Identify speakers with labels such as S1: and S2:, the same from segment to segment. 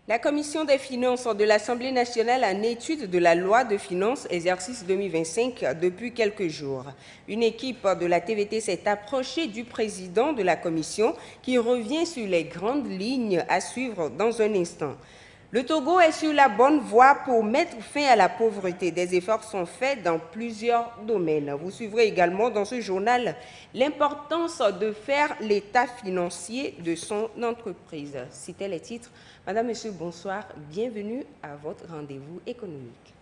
S1: La Commission des finances de l'Assemblée nationale en étude de la loi de finances exercice 2025 depuis quelques jours. Une équipe de la TVT s'est approchée du président de la commission qui revient sur les grandes lignes à suivre dans un instant. Le Togo est sur la bonne voie pour mettre fin à la pauvreté. Des efforts sont faits dans plusieurs domaines. Vous suivrez également dans ce journal l'importance de faire l'état financier de son entreprise. C'était les titres. Madame, Monsieur, bonsoir. Bienvenue à votre rendez-vous économique.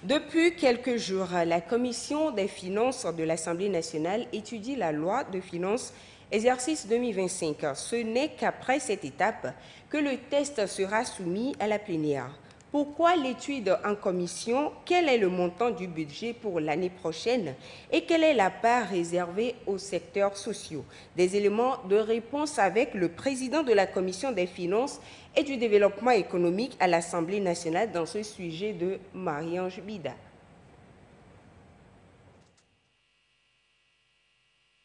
S1: Depuis quelques jours, la Commission des finances de l'Assemblée nationale étudie la loi de finances exercice 2025. Ce n'est qu'après cette étape que le test sera soumis à la plénière. Pourquoi l'étude en commission? Quel est le montant du budget pour l'année prochaine? Et quelle est la part réservée aux secteurs sociaux? Des éléments de réponse avec le président de la Commission des finances et du développement économique à l'Assemblée nationale dans ce sujet de Marie-Ange Bida.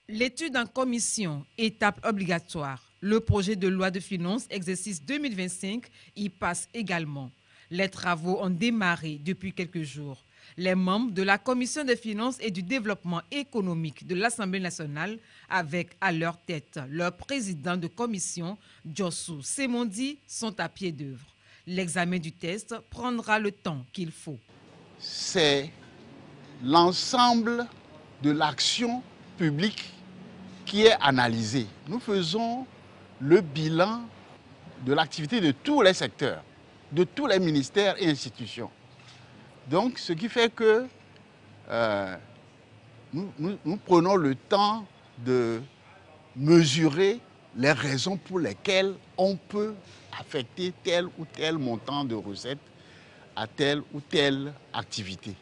S2: L'étude en commission, étape obligatoire. Le projet de loi de finances exercice 2025 y passe également. Les travaux ont démarré depuis quelques jours. Les membres de la Commission des finances et du développement économique de l'Assemblée nationale, avec à leur tête leur président de commission, Djossou Semondi, sont à pied d'œuvre. L'examen du test prendra le temps qu'il faut.
S3: C'est l'ensemble de l'action publique qui est analysé. Nous faisons le bilan de l'activité de tous les secteurs, de tous les ministères et institutions. Donc, ce qui fait que nous prenons le temps de mesurer les raisons pour lesquelles on peut affecter tel ou tel montant de recettes à telle ou telle activité.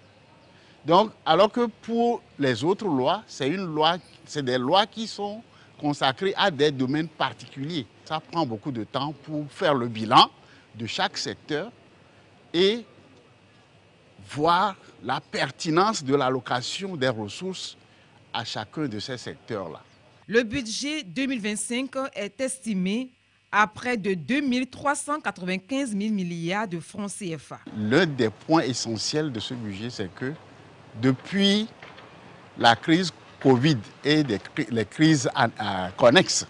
S3: Donc, alors que pour les autres lois, c'est des lois qui sont consacrées à des domaines particuliers. Ça prend beaucoup de temps pour faire le bilan de chaque secteur et voir la pertinence de l'allocation des ressources à chacun de ces secteurs-là.
S2: Le budget 2025 est estimé à près de 2 395 000 milliards de francs CFA.
S3: L'un des points essentiels de ce budget, c'est que depuis la crise Covid et les crises connexes,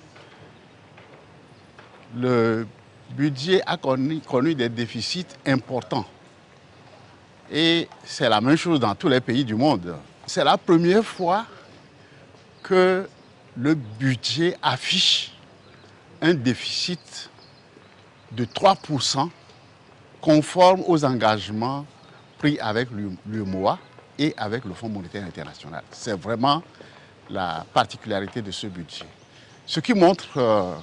S3: le budget a connu des déficits importants. Et c'est la même chose dans tous les pays du monde. C'est la première fois que le budget affiche un déficit de 3% conforme aux engagements pris avec l'UEMOA et avec le Fonds monétaire international. C'est vraiment la particularité de ce budget. Ce qui montre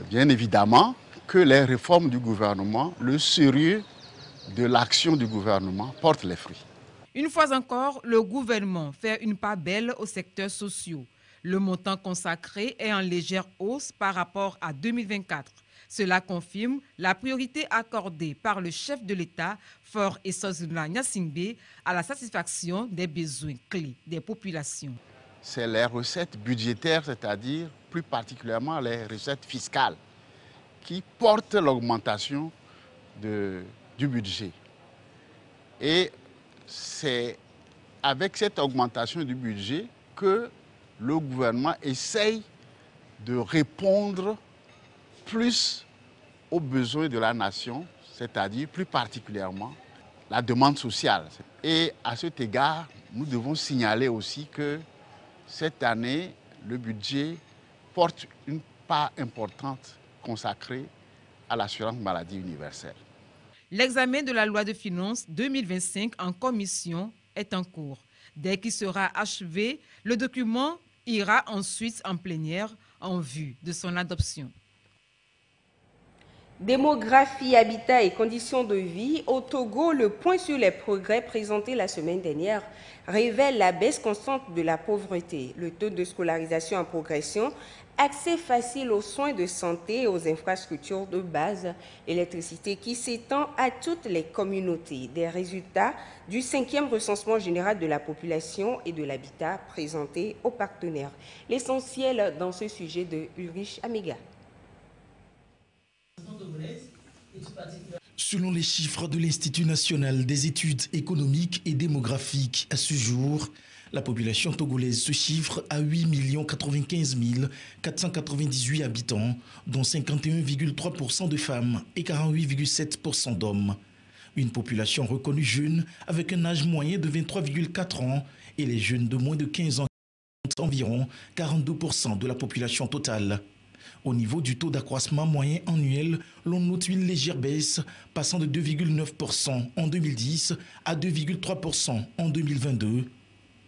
S3: bien évidemment que les réformes du gouvernement, le sérieux de l'action du gouvernement portent les fruits.
S2: Une fois encore, le gouvernement fait une part belle aux secteurs sociaux. Le montant consacré est en légère hausse par rapport à 2024. Cela confirme la priorité accordée par le chef de l'État, Faure Essozula Gnassingbé, à la satisfaction des besoins clés des populations.
S3: C'est les recettes budgétaires, c'est-à-dire plus particulièrement les recettes fiscales, qui portent l'augmentation du budget. Et c'est avec cette augmentation du budget que le gouvernement essaye de répondre plus aux besoins de la nation, c'est-à-dire plus particulièrement la demande sociale. Et à cet égard, nous devons signaler aussi que cette année, le budget porte une part importante consacrée à l'assurance maladie universelle.
S2: L'examen de la loi de finances 2025 en commission est en cours. Dès qu'il sera achevé, le document ira ensuite en plénière en vue de son adoption.
S1: Démographie, habitat et conditions de vie. Au Togo, le point sur les progrès présenté la semaine dernière révèle la baisse constante de la pauvreté, le taux de scolarisation en progression, accès facile aux soins de santé et aux infrastructures de base, électricité qui s'étend à toutes les communautés. Des résultats du 5e recensement général de la population et de l'habitat présenté aux partenaires. L'essentiel dans ce sujet de Ulrich Amiga.
S4: Selon les chiffres de l'Institut national des études économiques et démographiques, à ce jour, la population togolaise se chiffre à 8 95 498 habitants, dont 51,3% de femmes et 48,7% d'hommes. Une population reconnue jeune avec un âge moyen de 23,4 ans et les jeunes de moins de 15 ans environ 42% de la population totale. Au niveau du taux d'accroissement moyen annuel, l'on note une légère baisse, passant de 2,9% en 2010 à 2,3% en 2022.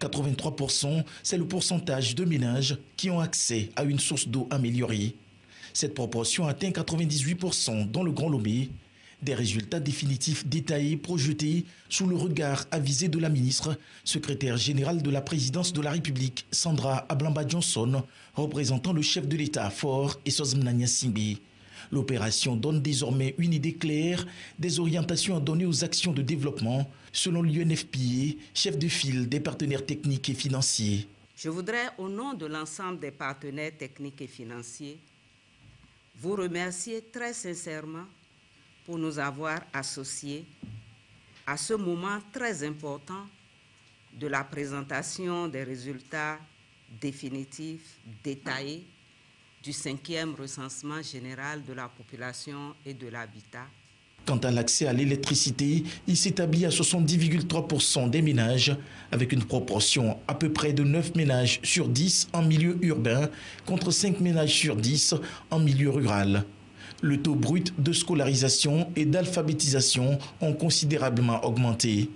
S4: 83%, c'est le pourcentage de ménages qui ont accès à une source d'eau améliorée. Cette proportion atteint 98% dans le Grand Lomé. Des résultats définitifs détaillés projetés sous le regard avisé de la ministre, secrétaire générale de la présidence de la République, Sandra Ablamba Johnson, représentant le chef de l'État Faure Essozmnanya Singbe. L'opération donne désormais une idée claire des orientations à donner aux actions de développement, selon l'UNFPA, chef de file des partenaires techniques et financiers.
S5: Je voudrais, au nom de l'ensemble des partenaires techniques et financiers, vous remercier très sincèrement pour nous avoir associés à ce moment très important de la présentation des résultats définitifs, détaillés du 5e recensement général de la population et de l'habitat.
S4: Quant à l'accès à l'électricité, il s'établit à 70,3% des ménages, avec une proportion à peu près de 9 ménages sur 10 en milieu urbain, contre 5 ménages sur 10 en milieu rural. Le taux brut de scolarisation et d'alphabétisation ont considérablement augmenté.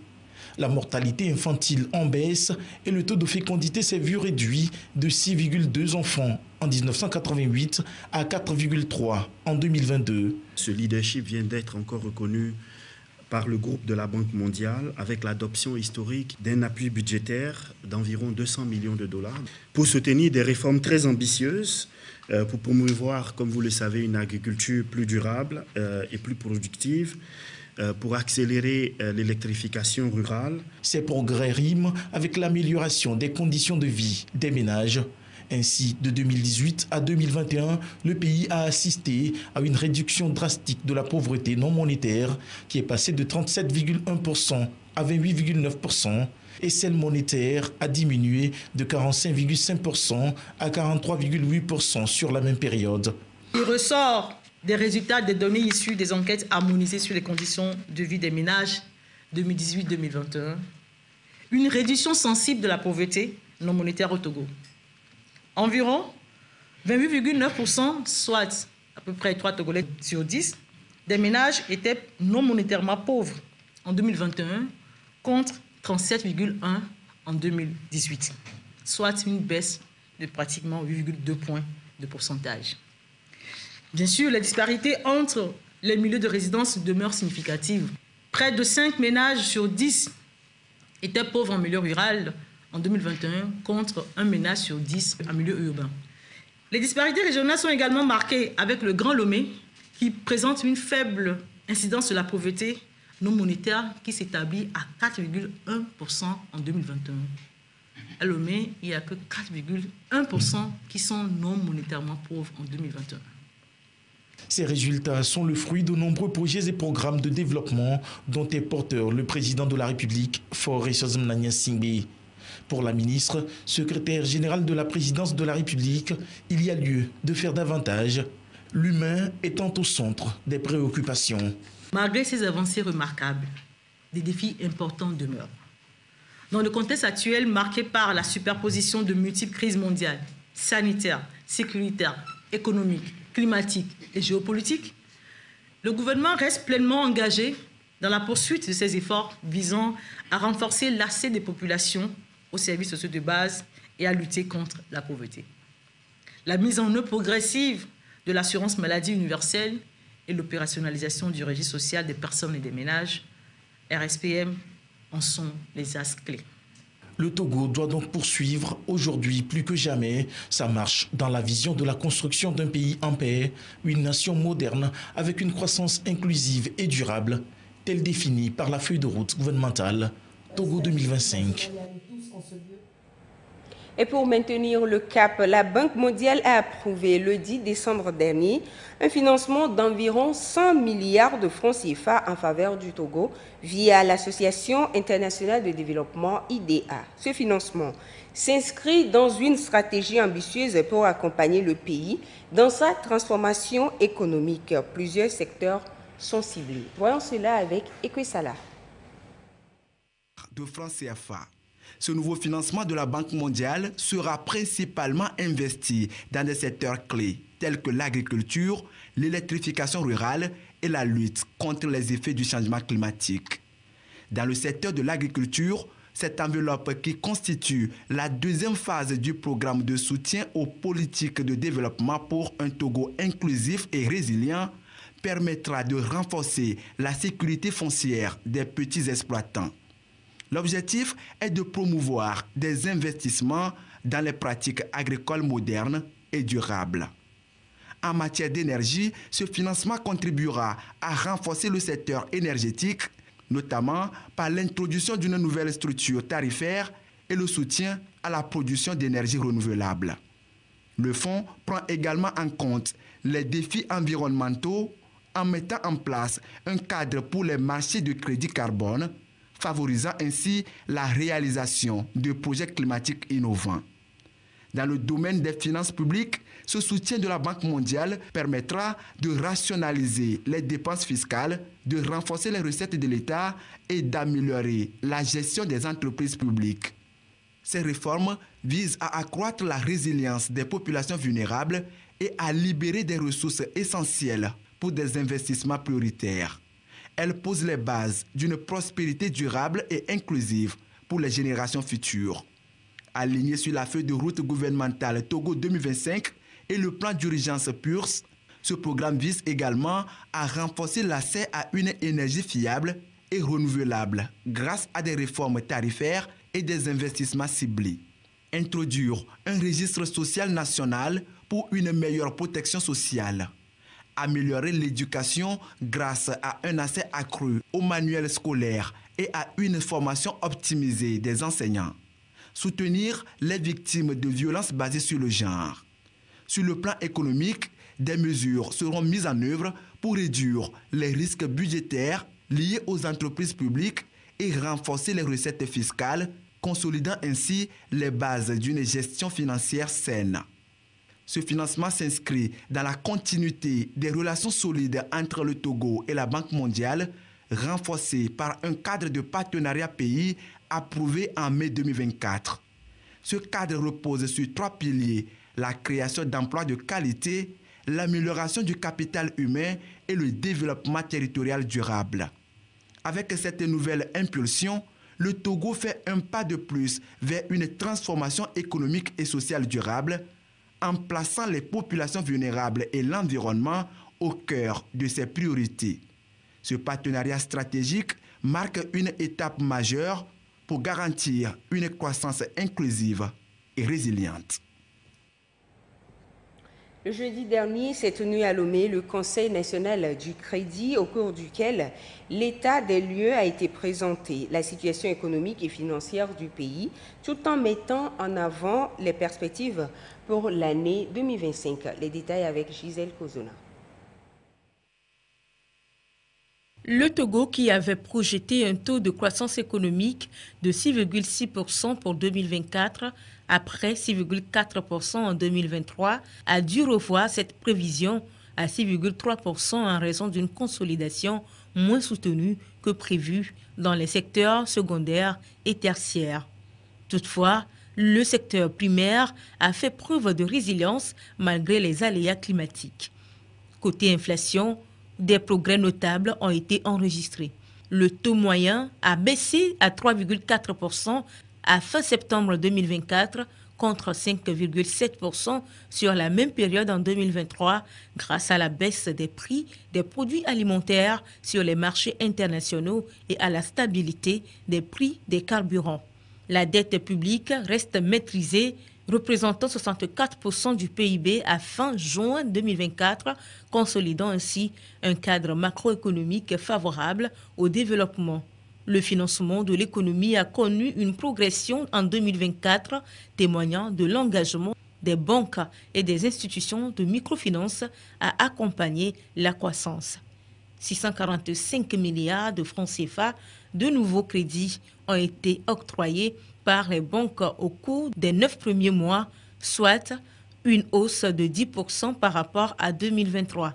S4: La mortalité infantile en baisse et le taux de fécondité s'est vu réduit de 6,2 enfants en 1988 à 4,3 en 2022.
S6: Ce leadership vient d'être encore reconnu par le groupe de la Banque mondiale avec l'adoption historique d'un appui budgétaire d'environ 200 millions de dollars pour soutenir des réformes très ambitieuses pour promouvoir, comme vous le savez, une agriculture plus durable et plus productive, pour accélérer l'électrification rurale.
S4: Ces progrès riment avec l'amélioration des conditions de vie des ménages. Ainsi, de 2018 à 2021, le pays a assisté à une réduction drastique de la pauvreté non monétaire qui est passée de 37,1% à 28,9%. Et celle monétaire a diminué de 45,5% à 43,8% sur la même période.
S7: Il ressort des résultats des données issues des enquêtes harmonisées sur les conditions de vie des ménages 2018-2021, une réduction sensible de la pauvreté non monétaire au Togo. Environ 28,9%, soit à peu près 3 Togolais sur 10, des ménages étaient non monétairement pauvres en 2021 contre 37,1 en 2018, soit une baisse de pratiquement 8,2 points de pourcentage. Bien sûr, les disparités entre les milieux de résidence demeurent significatives. Près de 5 ménages sur 10 étaient pauvres en milieu rural en 2021 contre 1 ménage sur 10 en milieu urbain. Les disparités régionales sont également marquées avec le Grand Lomé qui présente une faible incidence de la pauvreté non monétaire qui s'établit à 4,1% en 2021. À Lomé, il n'y a que 4,1% qui sont non monétairement pauvres en 2021.
S4: Ces résultats sont le fruit de nombreux projets et programmes de développement dont est porteur le président de la République, Faure Essozmnanya Singbe. Pour la ministre, secrétaire générale de la présidence de la République, il y a lieu de faire davantage, l'humain étant au centre des préoccupations.
S7: Malgré ces avancées remarquables, des défis importants demeurent. Dans le contexte actuel marqué par la superposition de multiples crises mondiales, sanitaires, sécuritaires, économiques, climatiques et géopolitiques, le gouvernement reste pleinement engagé dans la poursuite de ses efforts visant à renforcer l'accès des populations aux services sociaux de base et à lutter contre la pauvreté. La mise en œuvre progressive de l'assurance maladie universelle et l'opérationnalisation du registre social des personnes et des ménages, RSPM, en sont les axes clés.
S4: Le Togo doit donc poursuivre aujourd'hui plus que jamais sa marche dans la vision de la construction d'un pays en paix, une nation moderne avec une croissance inclusive et durable, telle définie par la feuille de route gouvernementale Togo 2025.
S1: Et pour maintenir le cap, la Banque mondiale a approuvé le 10 décembre dernier un financement d'environ 100 milliards de francs CFA en faveur du Togo via l'Association internationale de développement IDA. Ce financement s'inscrit dans une stratégie ambitieuse pour accompagner le pays dans sa transformation économique. Plusieurs secteurs sont ciblés. Voyons cela avec Ekwesala.
S8: De francs CFA. Ce nouveau financement de la Banque mondiale sera principalement investi dans des secteurs clés tels que l'agriculture, l'électrification rurale et la lutte contre les effets du changement climatique. Dans le secteur de l'agriculture, cette enveloppe qui constitue la deuxième phase du programme de soutien aux politiques de développement pour un Togo inclusif et résilient permettra de renforcer la sécurité foncière des petits exploitants. L'objectif est de promouvoir des investissements dans les pratiques agricoles modernes et durables. En matière d'énergie, ce financement contribuera à renforcer le secteur énergétique, notamment par l'introduction d'une nouvelle structure tarifaire et le soutien à la production d'énergie renouvelable. Le fonds prend également en compte les défis environnementaux en mettant en place un cadre pour les marchés de crédit carbone, favorisant ainsi la réalisation de projets climatiques innovants. Dans le domaine des finances publiques, ce soutien de la Banque mondiale permettra de rationaliser les dépenses fiscales, de renforcer les recettes de l'État et d'améliorer la gestion des entreprises publiques. Ces réformes visent à accroître la résilience des populations vulnérables et à libérer des ressources essentielles pour des investissements prioritaires. Elles posent les bases d'une prospérité durable et inclusive pour les générations futures. Aligné sur la feuille de route gouvernementale Togo 2025 et le plan d'urgence PURS, ce programme vise également à renforcer l'accès à une énergie fiable et renouvelable grâce à des réformes tarifaires et des investissements ciblés. Introduire un registre social national pour une meilleure protection sociale. Améliorer l'éducation grâce à un accès accru aux manuels scolaires et à une formation optimisée des enseignants. Soutenir les victimes de violences basées sur le genre. Sur le plan économique, des mesures seront mises en œuvre pour réduire les risques budgétaires liés aux entreprises publiques et renforcer les recettes fiscales, consolidant ainsi les bases d'une gestion financière saine. Ce financement s'inscrit dans la continuité des relations solides entre le Togo et la Banque mondiale, renforcées par un cadre de partenariat pays approuvé en mai 2024. Ce cadre repose sur 3 piliers, la création d'emplois de qualité, l'amélioration du capital humain et le développement territorial durable. Avec cette nouvelle impulsion, le Togo fait un pas de plus vers une transformation économique et sociale durable, en plaçant les populations vulnérables et l'environnement au cœur de ses priorités. Ce partenariat stratégique marque une étape majeure pour garantir une croissance inclusive et résiliente.
S1: Le jeudi dernier s'est tenu à Lomé le Conseil national du crédit au cours duquel l'état des lieux a été présenté, la situation économique et financière du pays, tout en mettant en avant les perspectives pour l'année 2025. Les détails avec Gisèle Kozona.
S9: Le Togo, qui avait projeté un taux de croissance économique de 6,6% pour 2024, après 6,4% en 2023, a dû revoir cette prévision à 6,3% en raison d'une consolidation moins soutenue que prévue dans les secteurs secondaires et tertiaires. Toutefois, le secteur primaire a fait preuve de résilience malgré les aléas climatiques. Côté inflation, des progrès notables ont été enregistrés. Le taux moyen a baissé à 3,4% à fin septembre 2024 contre 5,7% sur la même période en 2023 grâce à la baisse des prix des produits alimentaires sur les marchés internationaux et à la stabilité des prix des carburants. La dette publique reste maîtrisée, représentant 64% du PIB à fin juin 2024, consolidant ainsi un cadre macroéconomique favorable au développement. Le financement de l'économie a connu une progression en 2024, témoignant de l'engagement des banques et des institutions de microfinance à accompagner la croissance. 645 milliards de francs CFA de nouveaux crédits ont été octroyés par les banques au cours des 9 premiers mois, soit une hausse de 10% par rapport à 2023.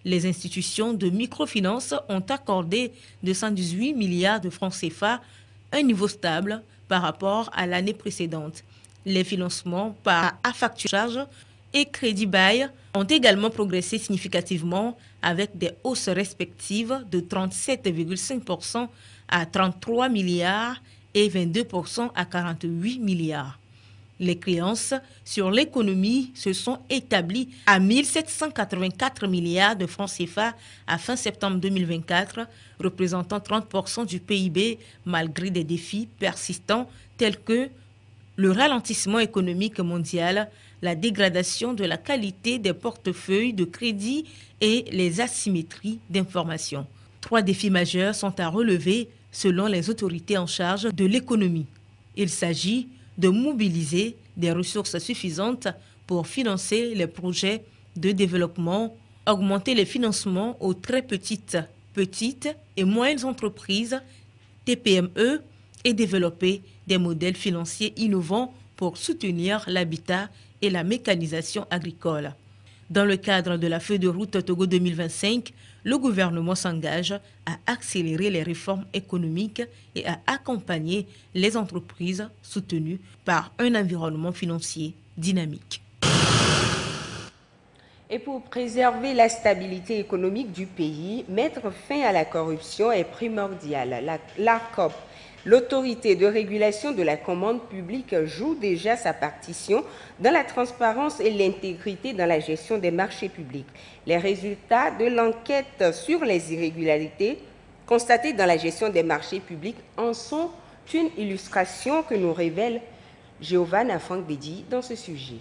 S9: Les institutions de microfinance ont accordé 218 milliards de francs CFA, un niveau stable par rapport à l'année précédente. Les financements par affacturage et crédit bail ont également progressé significativement avec des hausses respectives de 37,5% à 33 milliards et 22% à 48 milliards. Les créances sur l'économie se sont établies à 1 784 milliards de francs CFA à fin septembre 2024, représentant 30% du PIB malgré des défis persistants tels que le ralentissement économique mondial, la dégradation de la qualité des portefeuilles de crédit et les asymétries d'information. 3 défis majeurs sont à relever selon les autorités en charge de l'économie. Il s'agit de mobiliser des ressources suffisantes pour financer les projets de développement, augmenter les financements aux très petites et moyennes entreprises, TPME, et développer des modèles financiers innovants pour soutenir l'habitat et la mécanisation agricole. Dans le cadre de la feuille de route Togo 2025, le gouvernement s'engage à accélérer les réformes économiques et à accompagner les entreprises soutenues par un environnement financier dynamique.
S1: Et pour préserver la stabilité économique du pays, mettre fin à la corruption est primordial. L'ARCOP, l'autorité de régulation de la commande publique, joue déjà sa partition dans la transparence et l'intégrité dans la gestion des marchés publics. Les résultats de l'enquête sur les irrégularités constatées dans la gestion des marchés publics en sont une illustration que nous révèle Giovanna Frank-Bedi dans ce sujet.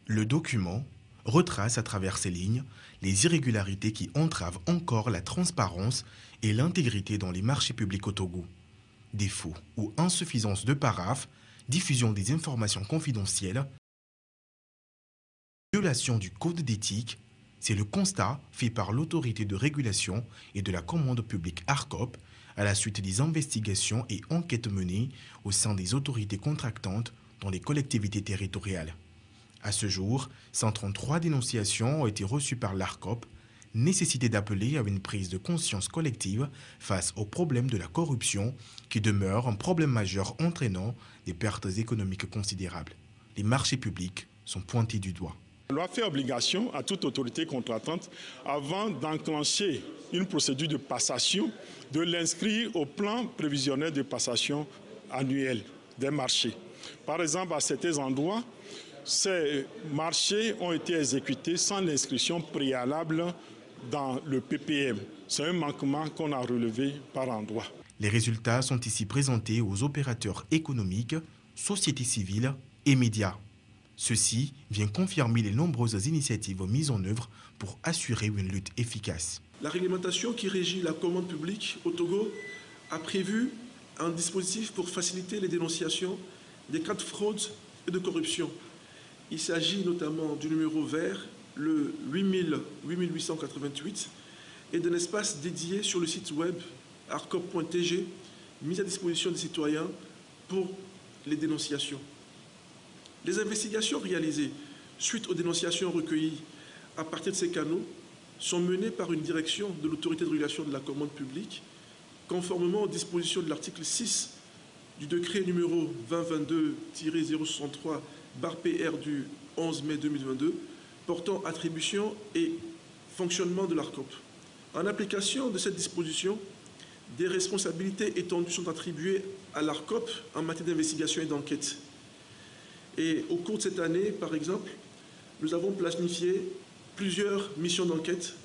S10: Le document retrace à travers ces lignes les irrégularités qui entravent encore la transparence et l'intégrité dans les marchés publics au Togo. Défaut ou insuffisance de paraphes, diffusion des informations confidentielles, violation du code d'éthique, c'est le constat fait par l'autorité de régulation et de la commande publique ARCOP à la suite des investigations et enquêtes menées au sein des autorités contractantes dans les collectivités territoriales. À ce jour, 133 dénonciations ont été reçues par l'ARCOP, nécessité d'appeler à une prise de conscience collective face au problème de la corruption qui demeure un problème majeur entraînant des pertes économiques considérables. Les marchés publics sont pointés du doigt.
S11: La loi fait obligation à toute autorité contractante, avant d'enclencher une procédure de passation, de l'inscrire au plan prévisionnel de passation annuel des marchés. Par exemple, à certains endroits, ces marchés ont été exécutés sans l'inscription préalable dans le PPM. C'est un manquement qu'on a relevé par endroit.
S10: Les résultats sont ici présentés aux opérateurs économiques, sociétés civiles et médias. Ceci vient confirmer les nombreuses initiatives mises en œuvre pour assurer une lutte efficace.
S12: La réglementation qui régit la commande publique au Togo a prévu un dispositif pour faciliter les dénonciations des cas de fraude et de corruption. Il s'agit notamment du numéro vert, le 8888, et d'un espace dédié sur le site web arcop.tg, mis à disposition des citoyens pour les dénonciations. Les investigations réalisées suite aux dénonciations recueillies à partir de ces canaux sont menées par une direction de l'autorité de régulation de la commande publique, conformément aux dispositions de l'article 6 du décret numéro 2022-063/PR du 11 mai 2022 portant attribution et fonctionnement de l'ARCOP. En application de cette disposition, des responsabilités étendues sont attribuées à l'ARCOP en matière d'investigation et d'enquête. Et au cours de cette année, par exemple, nous avons planifié plusieurs missions d'enquête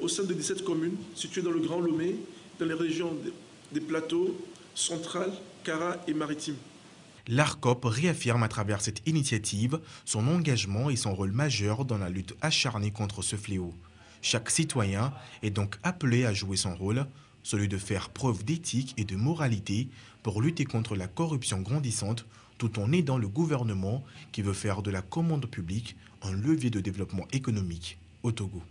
S12: au sein de 17 communes situées dans le Grand Lomé, dans les régions des plateaux, centrales, Kara et maritimes.
S10: L'ARCOP réaffirme à travers cette initiative son engagement et son rôle majeur dans la lutte acharnée contre ce fléau. Chaque citoyen est donc appelé à jouer son rôle, celui de faire preuve d'éthique et de moralité pour lutter contre la corruption grandissante tout en aidant le gouvernement qui veut faire de la commande publique un levier de développement économique au Togo.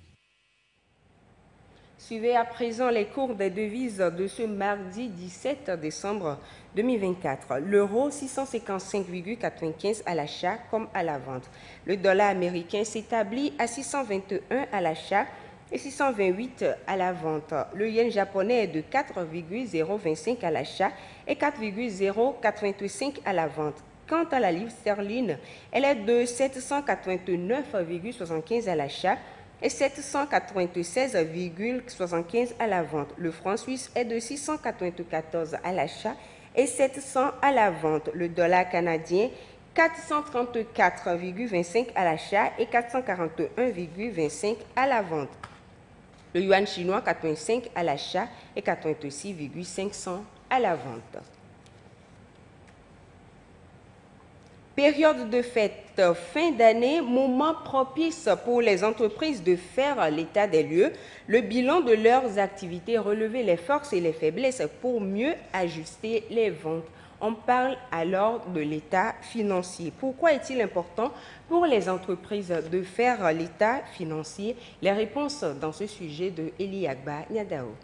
S1: Suivez à présent les cours des devises de ce mardi 17 décembre 2024. L'euro 655,95 à l'achat comme à la vente. Le dollar américain s'établit à 621 à l'achat et 628 à la vente. Le yen japonais est de 4,025 à l'achat et 4,085 à la vente. Quant à la livre sterling, elle est de 789,75 à l'achat et 796,75 à la vente. Le franc suisse est de 694 à l'achat et 700 à la vente. Le dollar canadien, 434,25 à l'achat et 441,25 à la vente. Le yuan chinois, 85 à l'achat et 86,500 à la vente. Période de fête, fin d'année, moment propice pour les entreprises de faire l'état des lieux, le bilan de leurs activités, relever les forces et les faiblesses pour mieux ajuster les ventes. On parle alors de l'état financier. Pourquoi est-il important pour les entreprises de faire l'état financier? Les réponses dans ce sujet de Eli Agba Niadao.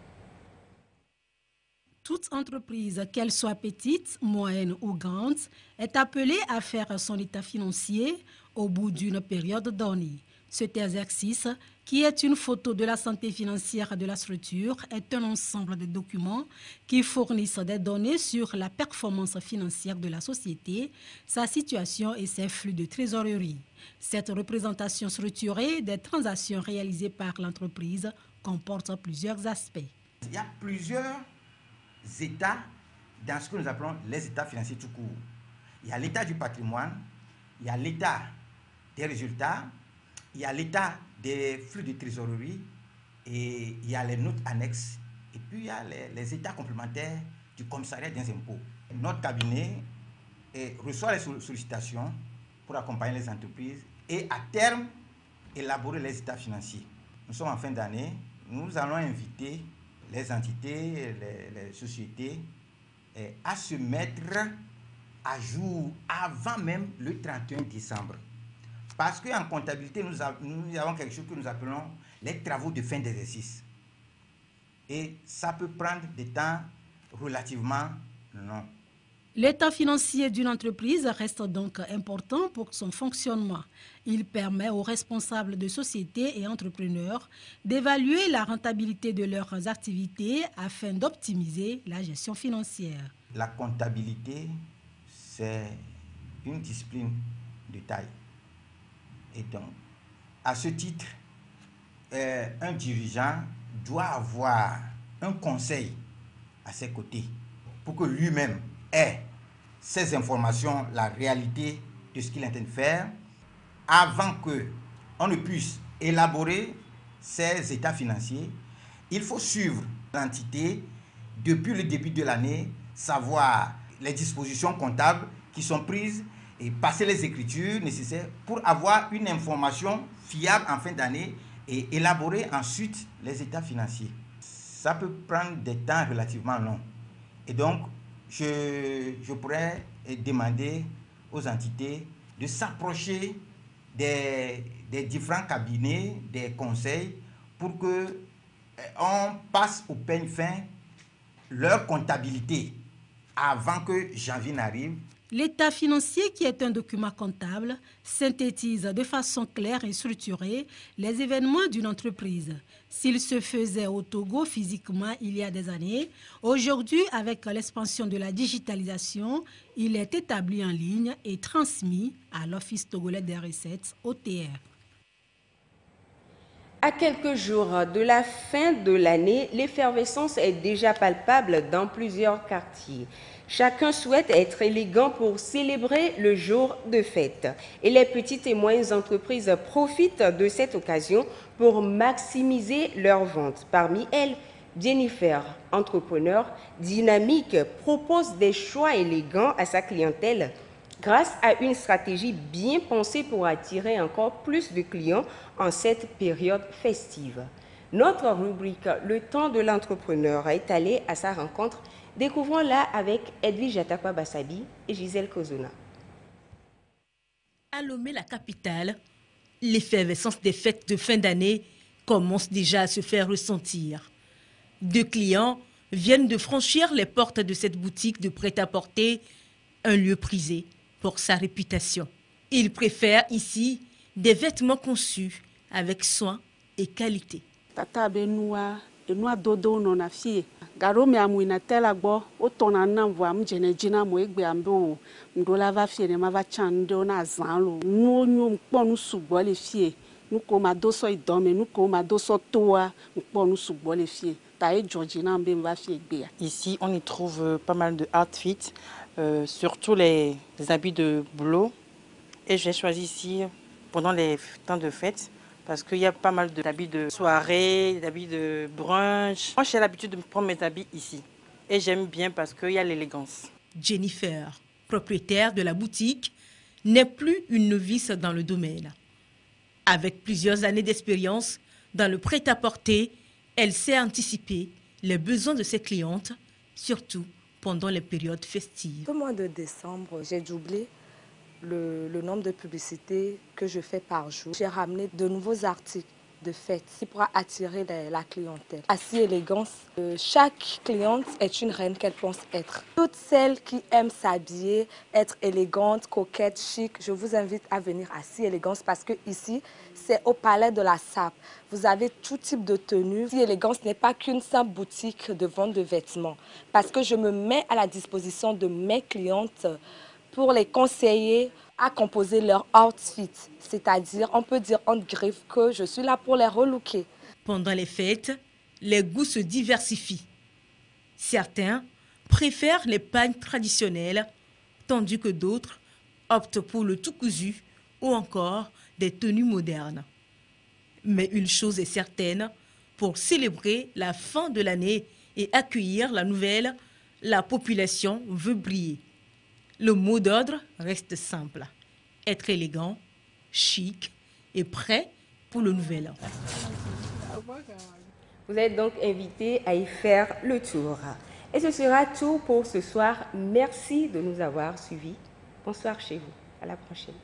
S13: Toute entreprise, qu'elle soit petite, moyenne ou grande, est appelée à faire son état financier au bout d'une période donnée. Cet exercice, qui est une photo de la santé financière de la structure, est un ensemble de documents qui fournissent des données sur la performance financière de la société, sa situation et ses flux de trésorerie. Cette représentation structurée des transactions réalisées par l'entreprise comporte plusieurs aspects.
S14: Il y a plusieurs états dans ce que nous appelons les états financiers tout court. Il y a l'état du patrimoine, il y a l'état des résultats, il y a l'état des flux de trésorerie et il y a les notes annexes et puis il y a les états complémentaires du commissariat des impôts. Notre cabinet reçoit les sollicitations pour accompagner les entreprises et à terme élaborer les états financiers. Nous sommes en fin d'année, nous allons inviter les entités, les sociétés, à se mettre à jour avant même le 31 décembre. Parce qu'en comptabilité, nous avons quelque chose que nous appelons les travaux de fin d'exercice. Et ça peut prendre des temps relativement longs.
S13: L'état financier d'une entreprise reste donc important pour son fonctionnement. Il permet aux responsables de sociétés et entrepreneurs d'évaluer la rentabilité de leurs activités afin d'optimiser la gestion financière.
S14: La comptabilité, c'est une discipline de taille. Et donc, à ce titre, un dirigeant doit avoir un conseil à ses côtés pour que lui-même ait ces informations, la réalité de ce qu'il intente faire, avant qu'on ne puisse élaborer ces états financiers. Il faut suivre l'entité depuis le début de l'année, savoir les dispositions comptables qui sont prises et passer les écritures nécessaires pour avoir une information fiable en fin d'année et élaborer ensuite les états financiers. Ça peut prendre des temps relativement longs. Et donc, je pourrais demander aux entités de s'approcher des différents cabinets, des conseils, pour qu'on passe au peigne fin leur comptabilité avant que janvier n'arrive.
S13: L'état financier, qui est un document comptable, synthétise de façon claire et structurée les événements d'une entreprise. S'il se faisait au Togo physiquement il y a des années, aujourd'hui, avec l'expansion de la digitalisation, il est établi en ligne et transmis à l'Office togolais des recettes, OTR.
S1: À quelques jours de la fin de l'année, l'effervescence est déjà palpable dans plusieurs quartiers. Chacun souhaite être élégant pour célébrer le jour de fête. Et les petites et moyennes entreprises profitent de cette occasion pour maximiser leurs ventes. Parmi elles, Jennifer, entrepreneur dynamique, propose des choix élégants à sa clientèle grâce à une stratégie bien pensée pour attirer encore plus de clients en cette période festive. Notre rubrique « Le temps de l'entrepreneur » est allée à sa rencontre. Découvrons-la avec Edwige Atakwa Bassabi et Gisèle Kozona.
S9: À Lomé, la capitale, l'effervescence des fêtes de fin d'année commence déjà à se faire ressentir. 2 clients viennent de franchir les portes de cette boutique de prêt-à-porter, un lieu prisé pour sa réputation. Ils préfèrent ici des vêtements conçus avec soin et qualité.
S15: Tata Benoua, Benoua Dodo non a fie. Garo me amuina tela gbo, o tona na mwa mjene jina mo egbe ambo, mdola va fie ne ma va chando na zanlo. Nu nyu mpo nu sugbo le fie. Nu ko ma doso idome, nu ko ma doso toa, mpo nu sugbo le fie. Ta e Georgina mbe va fie egbe.
S16: Ici, on y trouve pas mal de outfits, surtout les habits de boulot. Et j'ai choisi ici pendant les temps de fête parce qu'il y a pas mal d'habits de soirée, d'habits de brunch. Moi, j'ai l'habitude de prendre mes habits ici. Et j'aime bien parce qu'il y a l'élégance.
S9: Jennifer, propriétaire de la boutique, n'est plus une novice dans le domaine. Avec plusieurs années d'expérience dans le prêt-à-porter, elle sait anticiper les besoins de ses clientes, surtout pendant les périodes festives.
S17: Au mois de décembre, j'ai doublé le nombre de publicités que je fais par jour. J'ai ramené de nouveaux articles de fête qui pourra attirer la clientèle. Assis Élégance, chaque cliente est une reine qu'elle pense être. Toutes celles qui aiment s'habiller, être élégante, coquette, chic, je vous invite à venir à Assis Élégance parce que ici, c'est au palais de la Sape. Vous avez tout type de tenues. Assis Élégance n'est pas qu'une simple boutique de vente de vêtements parce que je me mets à la disposition de mes clientes pour les conseiller à composer leur outfit. C'est-à-dire, on peut dire entre griffes que je suis là pour les relooker.
S9: Pendant les fêtes, les goûts se diversifient. Certains préfèrent les pagnes traditionnelles, tandis que d'autres optent pour le tout cousu ou encore des tenues modernes. Mais une chose est certaine, pour célébrer la fin de l'année et accueillir la nouvelle, la population veut briller. Le mot d'ordre reste simple. Être élégant, chic et prêt pour le nouvel an.
S1: Vous êtes donc invité à y faire le tour. Et ce sera tout pour ce soir. Merci de nous avoir suivis. Bonsoir chez vous. À la prochaine.